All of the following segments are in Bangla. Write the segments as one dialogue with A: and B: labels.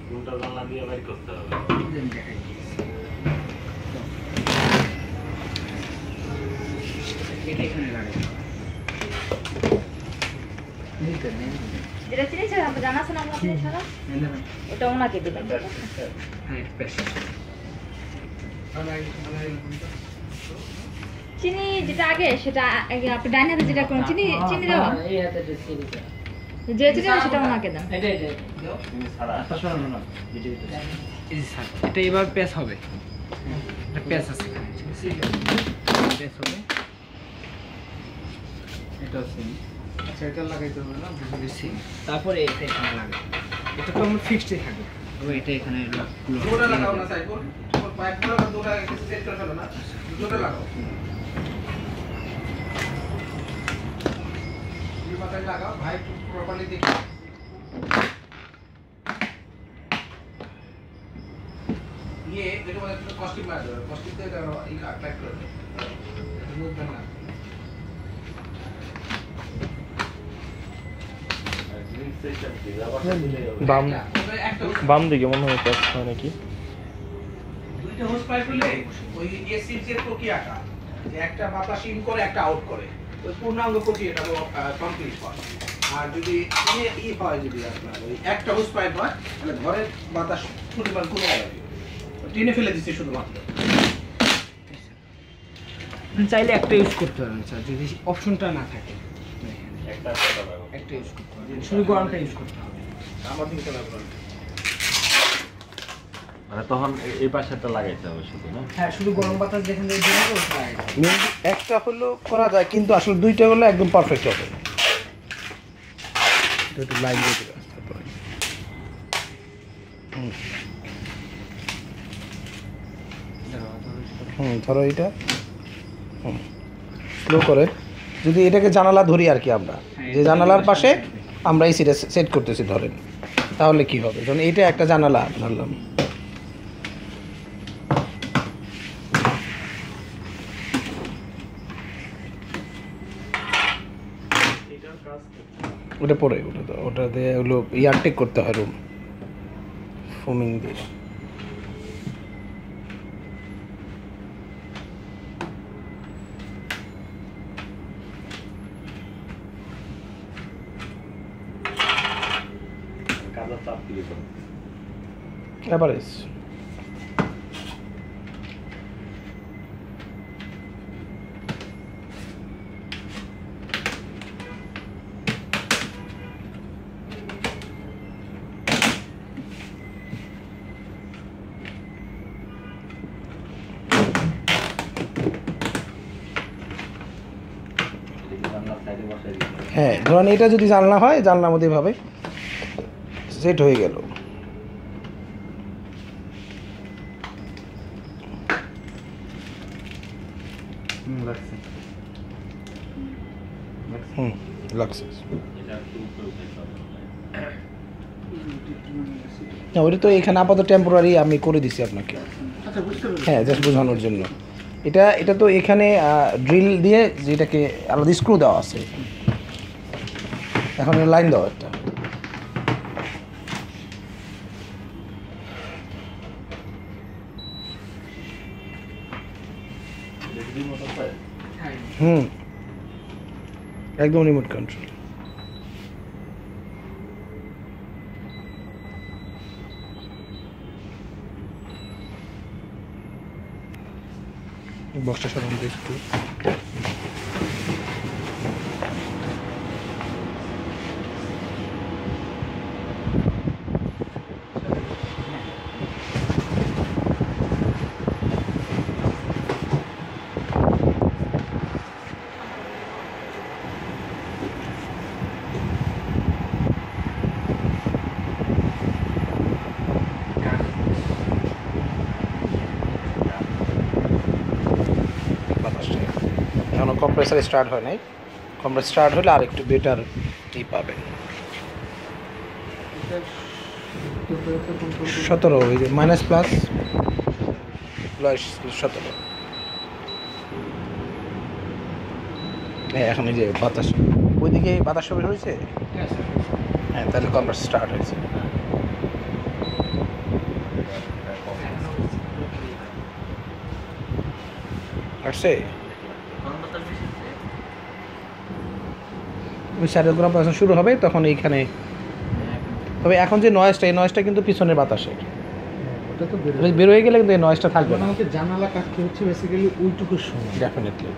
A: কোনটা জানলা দিয়ে বাইর করতে হবে
B: এটা এখানে লাগাই
C: যেটা চিনি স্যার আপনি জানা শোনা আপনার ছাড়া ওটা ওনাকে দেবেন
B: হ্যাঁ পেশা
C: চিনি যেটা আগে সেটা আগে আপনি ডাইন হাতে যেটা করেন চিনি চিনি দেওয়া
B: এই হাতে চিনি
C: যে চিনি সেটা ওনাকে দেন
B: এটা এটা এবার পেস হবে এটা পেস আছে পেস হবে এটা চিনি আচ্ছা এটা লাগাইতে হবে না বুঝেছি তারপরে এটা এখানে লাগাই এটা তো আমরা ফিক্সডই থাকবে তবে এটা এখানে
D: দুটো লাগাও না সাইকেল পাইপগুলো দুটো সেট করে ফেলো না দুটো লাগাও এই মাথায় লাগাও ভাই প্রপারলি দেখো ये देखो मैं तो कॉस्टिंग मार दो कॉस्टिंग दे करो एक पैक कर दो रिमूव करना
E: বাম বাম দিকে মনে হয় প্যাচ হয় নাকি
D: দুইটা হোস পাইপ হলে ওই এসির যে প্রক্রিয়াটা যে একটা বাতাস ইন করে একটা আউট করে ওই পূর্ণাঙ্গ প্রক্রিয়াটা কমপ্লিট হয় আর যদি ই হয় যদি আপনার ওই একটা হোস পাইপ হয় তাহলে ঘরের বাতাস পরিমাণ কমে যাবে টেনে ফেলে দিচ্ছে শুধুমাত্র
B: চাইলে একটা ইউজ করতে পারেন স্যার যদি অপশনটা না থাকে একটা ইউজ করতে পারেন শুধু গরমটা ইউজ করতে হবে
D: আমার দিকে চলে আসবে
A: মানে তখন এই পাশেটা লাগাইতে হবে শুধু না
B: হ্যাঁ শুধু গরম বাতাস যেখান থেকে বের হবে ওটা লাগাই
D: একটা হলো করা যায় কিন্তু আসলে দুইটা হলে একদম পারফেক্ট হবে এটা একটু লাইন দিয়ে দিতে তারপরে ধরো এটা স্লো করে যদি এটাকে জানালা ধরি আর কি আমরা যে জানালার পাশে আমরা এসিটা সেট করতেছি ধরেন তাহলে কি হবে ধরুন এইটা একটা জানালা ধরলাম ওটা পরে ওটা দিয়ে হলো ইয়ারটেক করতে হয় রুম ফোমিং দিয়ে
A: কাদার চাপ দিয়ে করো
D: এভারেজ হ্যাঁ ধরুন এটা যদি জানলা হয় জানলার মধ্যে এভাবে সেট হয়ে গেল লাগছে না ওটা তো এখানে আপাতত টেম্পোরারি আমি করে দিছি আপনাকে হ্যাঁ জাস্ট বোঝানোর জন্য এটা তো এখানে ড্রিল দিয়ে যেটাকে আলাদা স্ক্রু দেওয়া আছে এখন লাইন দেওয়া একটা একদম রিমোট কন্ট্রোল বক্সটা সরান একটু এখনো কম্প্রেসার স্টার্ট হয় নাই কম্প্রেসার স্টার্ট হলে আর একটু বেটার ই পাবেন 17 ওই যে মাইনাস প্লাস 17 হ্যাঁ এখন এই যে বাতাস ওইদিকে বাতাস বের হয়েছে হ্যাঁ তাহলে কম্প্রেসার স্টার্ট হয়েছে আসছে ওই সাইডে গরম বাতাস শুরু হবে তখন এইখানে। তবে এখন যে নয়েজটা, এই নয়েজটা কিন্তু পিছনের বাতাসের,
F: ওটা তো
D: বের হয়ে গেলে কিন্তু এই নয়েজটা থাকবে না।
F: আমাকে জানালা কাটতে হচ্ছে বেসিক্যালি ওইটুকুর সময়।
D: ডেফিনেটলি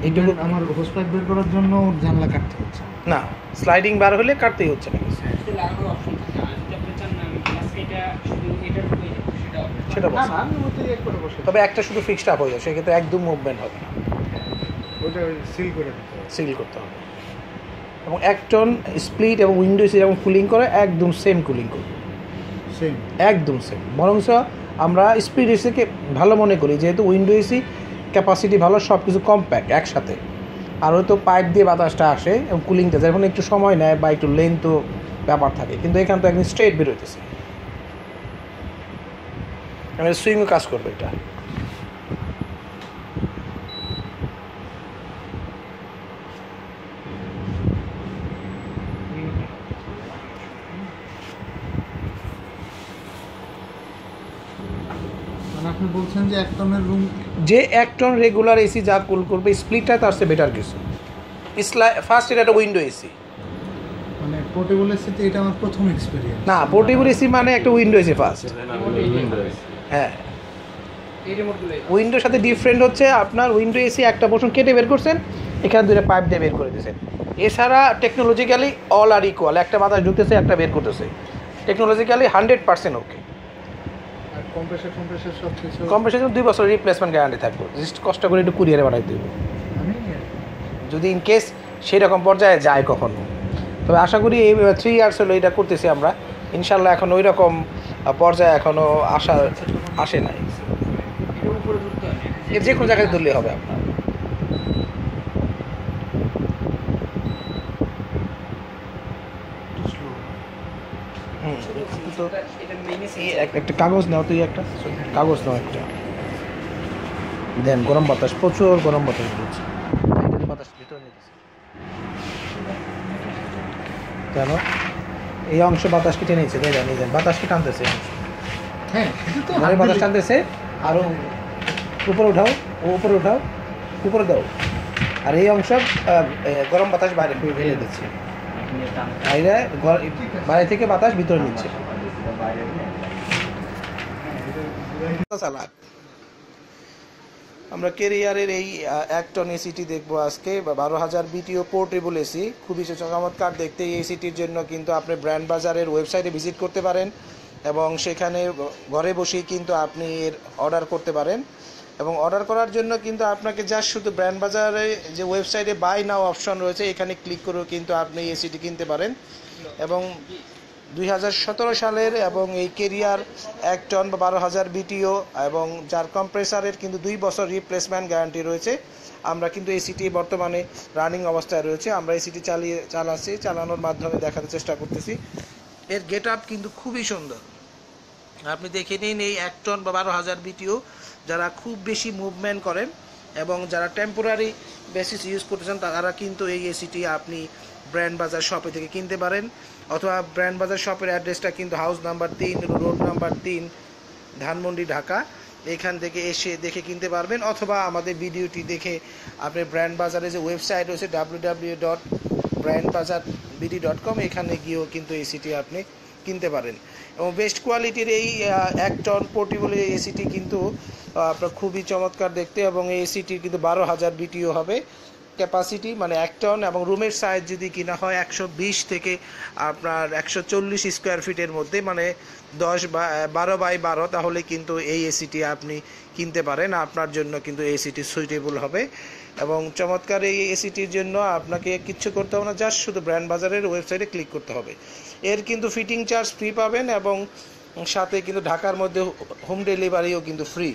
F: এইটুকু আমার হোস পাইপ বের করার জন্য জানালা কাটতে হচ্ছে।
D: না, স্লাইডিং বার হলে কাটতেই হচ্ছে না কিছু।
B: লাগানোর অপশন থাকে, আর যদি আপনি চান না আমি গ্লাসকে এটা শুধু এটার উপরে
D: সেটা
F: না
D: বলছি।
F: না, আমি ওতে এক করে বসে
D: তবে একটা শুধু ফিক্সড আপ হয়ে যাবে, সেক্ষেত্রে একদম মুভমেন্ট হবে না,
F: ওটা সিল করে দিতে হবে।
D: সিল করতে হবে। এবং একটন স্প্লিট এবং উইন্ডো এসি যেমন কুলিং করে একদম সেম কুলিং করবে,
F: সেম
D: একদম সেম। বরঞ্চ আমরা স্প্লিট এসিকে ভালো মনে করি, যেহেতু উইন্ডো এসি ক্যাপাসিটি ভালো, সব কিছু কম্প্যাক্ট একসাথে, আর হয়তো পাইপ দিয়ে বাতাসটা আসে এবং কুলিংটা যখন একটু সময় নেয় বা একটু লেন্থও ব্যাপার থাকে, কিন্তু এখানে তো একদম স্ট্রেট বেরোতেছে, আমাদের সুইংও কাজ করবে এটা।
F: মানে আপনি বলছেন যে 1 টনের রুম
D: যে 1 টন রেগুলার এসি যা কুল করবে, স্প্লিটটা তার চেয়ে বেটার কিছু। ফার্স্ট এটা একটা উইন্ডো এসি,
F: মানে পোর্টেবল এসিতে এটা আমার প্রথম এক্সপেরিয়েন্স।
D: না পোর্টেবল এসি মানে একটা উইন্ডো এসি ফার্স্ট। হ্যাঁ,
B: এই রিমোটগুলো
D: উইন্ডোর সাথে ডিফারেন্ট হচ্ছে আপনার উইন্ডো এসি একটা পোর্শন কেটে বের করছেন, এখানে দুটো পাইপ দিয়ে বের করে দিয়েছেন। এছাড়া টেকনোলজিক্যালি অল আর ইকুয়াল, একটা বাতাস ঢুকতেছে একটা বের করতেছে, টেকনোলজিক্যালি 100% ওকে।
F: আর কম্প্রেসার সব কিছু
D: কম্প্রেসার 2 বছর রিপ্লেসমেন্ট গ্যারান্টি থাকবে, জাস্ট কষ্ট করে একটু কুরিয়ারে পাঠাই দেবো
F: আমি
D: যদি ইন কেস সেরকম পর্যায়ে যায় কখনো। তবে আশা করি এই 3 ইয়ার্স হলো এটা করতেছি আমরা, ইনশাল্লাহ এখন ওই রকম পর্যায়ে এখনও আসে নাই।
B: এর উপরে ধরতে হবে,
D: এর যে কোনো জায়গায় ধরলে হবে আপনার।
F: একটু স্লো।
D: তো
B: এটা মেইন
D: একটা কাগজ নাও, তুই একটা কাগজ নাও একটা দেন। গরম বাতাস, প্রচুর গরম বাতাস দিচ্ছে, এটাতে বাতাস ভিতরে নিতেছে কেন? এই অংশ বাতাস কি টেনেছে, দেখেন এই যে বাতাস কি টানতেছে, এই অংশ
F: হ্যাঁ, এটা তো
D: ঘরে বাতাস টানতেছে। আরও উপরে উঠাও, উপরে উঠাও, উপরে দাও, আর এই অংশ গরম বাতাস বাইরে ফেলে দিচ্ছে, বাইরে থেকে বাতাস ভিতরে নিচ্ছে। আমরা কেরিয়ারের এই 1 টন এসিটি দেখবো আজকে, 12,000 বিটিও পোর্টেবল এসি, খুবই চমৎকার দেখতে। এই এসিটির জন্য কিন্তু আপনি ব্র্যান্ড বাজারের ওয়েবসাইটে ভিজিট করতে পারেন এবং সেখানে ঘরে বসেই কিন্তু আপনি এর অর্ডার করতে পারেন। এবং অর্ডার করার জন্য কিন্তু আপনাকে জাস্ট শুধু ব্র্যান্ড বাজারে যে ওয়েবসাইটে বাই নাও অপশন রয়েছে, এখানে ক্লিক করেও কিন্তু আপনি এসিটি কিনতে পারেন। এবং 2017 সালের এবং এই কেরিয়ার 1 টন বা 12,000 বিটিও এবং যার কম্প্রেসারের কিন্তু 2 বছর রিপ্লেসমেন্ট গ্যারান্টি রয়েছে। আমরা কিন্তু এসিটি বর্তমানে রানিং অবস্থায় রয়েছে, আমরা এসিটি চালানোর মাধ্যমে দেখাতে চেষ্টা করতেছি। এর গেট আপ কিন্তু খুবই সুন্দর, আপনি দেখে নিন। এই 1 টন বা 12,000 বিটিও যারা খুব বেশি মুভমেন্ট করেন এবং যারা টেম্পোরারি বেসিস ইউজ করতেছেন, তারা কিন্তু এই এসিটি আপনি ব্র্যান্ড বাজার শপে থেকে কিনতে পারেন, অথবা ব্র্যান্ড বাজার শপের অ্যাড্রেসটা কিন্তু house number 3, road number 3, Dhanmondi, Dhaka. এখান থেকে এসে দেখে কিনতে পারবেন, অথবা আমাদের ভিডিওটি দেখে আপনি ব্র্যান্ড বাজারে যে ওয়েবসাইট রয়েছে www.brandbazarbd.com, এখানে গিয়েও কিন্তু এসিটি আপনি কিনতে পারেন। এবং বেস্ট কোয়ালিটির এই 1 টন পোর্টেবল এসিটি কিন্তু আপনার খুবই চমৎকার দেখতে, এবং এই এসিটির কিন্তু 12,000 বিটিও হবে ক্যাপাসিটি, মানে 1 টন। এবং রুমের সাইজ যদি কিনা হয় 120 থেকে আপনার 140 স্কোয়ার ফিটের মধ্যে, মানে 12 বাই 12, তাহলে কিন্তু এই এসিটি আপনি কিনতে পারেন, আপনার জন্য কিন্তু এই এসিটি সুইটেবল হবে। এবং চমৎকার এই এসিটির জন্য আপনাকে কিচ্ছু করতে হবে না, জাস্ট শুধু ব্র্যান্ড বাজারের ওয়েবসাইটে ক্লিক করতে হবে। এর কিন্তু ফিটিং চার্জ ফ্রি পাবেন এবং সাথে কিন্তু ঢাকার মধ্যে হোম ডেলিভারিও কিন্তু ফ্রি।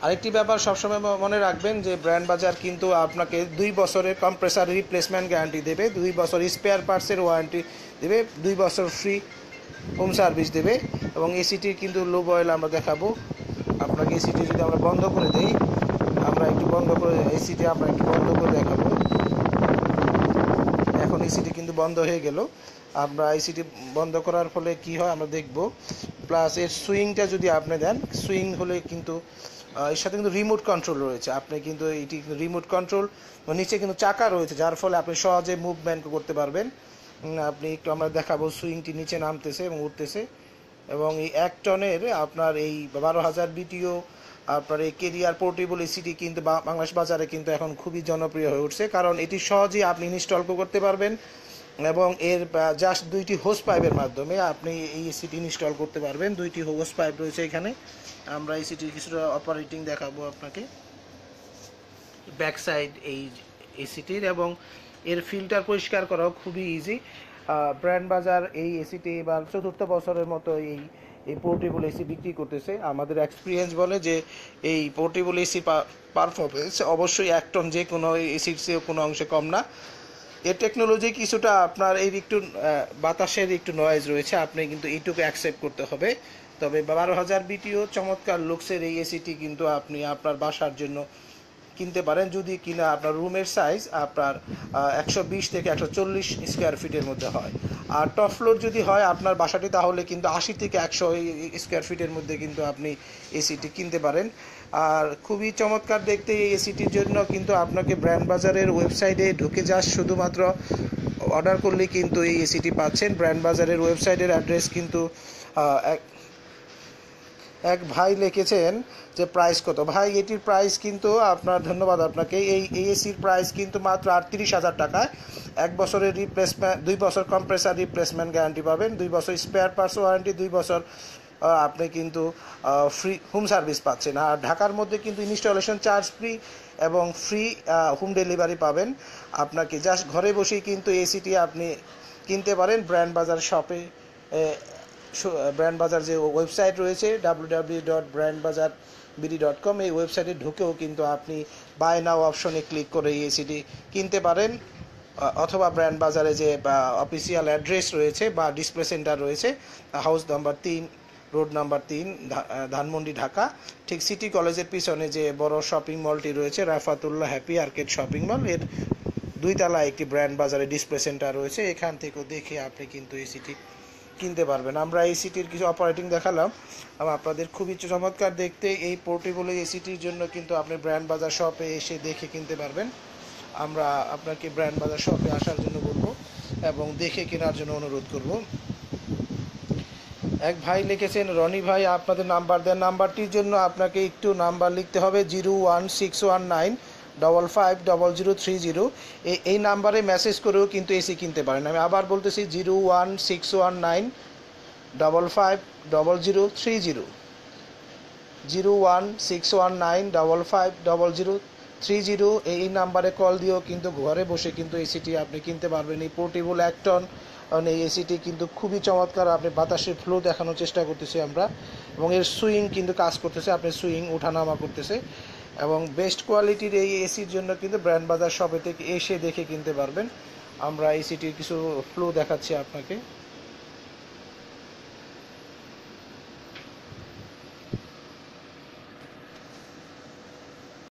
D: আরেকটি ব্যাপার সবসময় মনে রাখবেন যে ব্র্যান্ড বাজার কিন্তু আপনাকে 2 বছরের কম্প্রেসার রিপ্লেসমেন্ট গ্যারান্টি দেবে, 2 বছর স্পেয়ার পার্টসের ওয়ারেন্টি দেবে, 2 বছর ফ্রি হোম সার্ভিস দেবে। এবং এসিটির কিন্তু লো বয়েল আমরা দেখাবো আপনাকে। এসিটি যদি আমরা বন্ধ করে দেই, আমরা একটু বন্ধ করে এসিটি আমরা একটু বন্ধ করে দেখাবো। এখন এসিটি কিন্তু বন্ধ হয়ে গেল। আমরা এসিটি বন্ধ করার ফলে কি হয় আমরা দেখব। প্লাস এর সুইংটা যদি আপনি দেন, সুইং হলে কিন্তু এর সাথে কিন্তু রিমোট কন্ট্রোল রয়েছে, আপনি কিন্তু এটি রিমোট কন্ট্রোল, নিচে কিন্তু চাকা রয়েছে যার ফলে আপনি সহজে মুভমেন্ট করতে পারবেন। আপনি একটু আমরা দেখাবো, সুইংটি নিচে নামতেছে এবং উঠতেছে, এবং এই 1 টনের আপনার এই 12,000 বিটিও আপনার এই কেরিয়ার পোর্টেবল এসিটি কিন্তু বাংলাদেশ বাজারে কিন্তু এখন খুবই জনপ্রিয় হয়ে উঠছে, কারণ এটি সহজেই আপনি ইনস্টল করতে পারবেন এবং এর জাস্ট 2টি হোস পাইপের মাধ্যমে আপনি এই এসিটি ইনস্টল করতে পারবেন। 2টি হোস পাইপ রয়েছে এখানে। আমরা এসিটির কিছুটা অপারেটিং দেখাবো আপনাকে, ব্যাক সাইড এই এসিটির, এবং এর ফিল্টার পরিষ্কার করাও খুবই ইজি। ব্র্যান্ড বাজার এই এসিটি এবার 4র্থ বছরের মতো এই পোর্টেবল এসি বিক্রি করতেছে। আমাদের এক্সপিরিয়েন্স বলে যে এই পোর্টেবল এসি পারফরমেন্স অবশ্যই 1 টন যে কোনো এসির চেয়েও কোনো অংশে কম না। এর টেকনোলজি কিছুটা আপনার এই একটু বাতাসের একটু নয়েজ রয়েছে, আপনি কিন্তু এইটুকু অ্যাকসেপ্ট করতে হবে। তবে 12,000 বিটিও চমৎকার লুকসের এই এসিটি কিন্তু আপনি আপনার বাসার জন্য কিনতে পারেন, যদি কিনা আপনার রুমের সাইজ আপনার 120 থেকে 140 স্কোয়ার ফিটের মধ্যে হয়। আর টপ ফ্লোর যদি হয় আপনার বাসাটি, তাহলে কিন্তু 80 থেকে 100 স্কোয়ার ফিটের মধ্যে কিন্তু আপনি এসিটি কিনতে পারেন। আর খুবই চমৎকার দেখতে এই এসিটির জন্য কিন্তু আপনাকে ব্র্যান্ড বাজারের ওয়েবসাইটে ঢুকে জাস্ট শুধুমাত্র অর্ডার করলেই কিন্তু এই এসিটি পাচ্ছেন। ব্র্যান্ড বাজারের ওয়েবসাইটের অ্যাড্রেস কিন্তু এক ভাই লিখেছেন যে প্রাইস কত। ভাই, এটির প্রাইস কিন্তু আপনার, ধন্যবাদ আপনাকে, এই এসির প্রাইস কিন্তু মাত্র 38,000 টাকায়। 1 বছরের রিপ্লেসমেন্ট, 2 বছর কম্প্রেসার রিপ্লেসমেন্ট গ্যারান্টি পাবেন, 2 বছর স্পেয়ার পার্টস ওয়ারেন্টি, 2 বছর আপনি কিন্তু ফ্রি হোম সার্ভিস পাচ্ছেন। আর ঢাকার মধ্যে কিন্তু ইনস্টলেশন চার্জ ফ্রি এবং ফ্রি হোম ডেলিভারি পাবেন। আপনাকে জাস্ট ঘরে বসেই কিন্তু এসিটি আপনি কিনতে পারেন ব্র্যান্ড বাজার শপে। ব্র্যান্ড বাজার যে ওয়েবসাইট রয়েছে www.brandbazarbd.com, এই ওয়েবসাইটে ঢুকেও কিন্তু আপনি বাই নাও অপশনে ক্লিক করে এই এসিটি কিনতে পারেন, অথবা ব্র্যান্ড বাজারে যে অফিসিয়াল অ্যাড্রেস রয়েছে বা ডিসপ্লে সেন্টার রয়েছে, house number 3, road number 3, Dhanmondi, Dhaka, ঠিক সিটি কলেজের পিছনে যে বড় শপিং মলটি রয়েছে Rafatullah happy arcade shopping mall, এর 2 তলায় একটি ব্র্যান্ড বাজারে ডিসপ্লে সেন্টার রয়েছে। এখান থেকেও দেখে আপনি কিন্তু এসিটি কিনতে পারবেন। আমরা এই এসিটির কিছু অপারেটিং দেখালাম, আপনাদের খুবই চমৎকার দেখতে এই পোর্টেবল এসিটির জন্য কিন্তু আপনি ব্র্যান্ড বাজার শপে এসে দেখে কিনতে পারবেন। আমরা আপনাকে ব্র্যান্ড বাজার শপে আসার জন্য বলবো এবং দেখে কেনার জন্য অনুরোধ করব। এক ভাই লিখেছেন, রনি ভাই আপনাদের নাম্বার দেন। নাম্বারটির জন্য আপনাকে একটু নাম্বার লিখতে হবে 01619550030। এই নাম্বারে মেসেজ করেও কিন্তু এসি কিনতে পারেন। আমি আবার বলতেছি 01619550030, 01619550030। এই নাম্বারে কল দিয়েও কিন্তু ঘরে বসে কিন্তু এসিটি আপনি কিনতে পারবেন। এই পোর্টেবল 1 টন এই এসিটি কিন্তু খুবই চমৎকার। আপনি বাতাসের ফ্লো দেখানোর চেষ্টা করতেছি আমরা, এবং এর সুইং কিন্তু কাজ করতেছে, আপনি সুইং ওঠানামা করতেছে, এবং বেস্ট কোয়ালিটির এই এসির জন্য কিন্তু ব্র্যান্ড বাজার শপে থেকে এসে দেখে কিনতে পারবেন। আমরা এসিটির কিছু ফ্লো দেখাচ্ছি আপনাকে।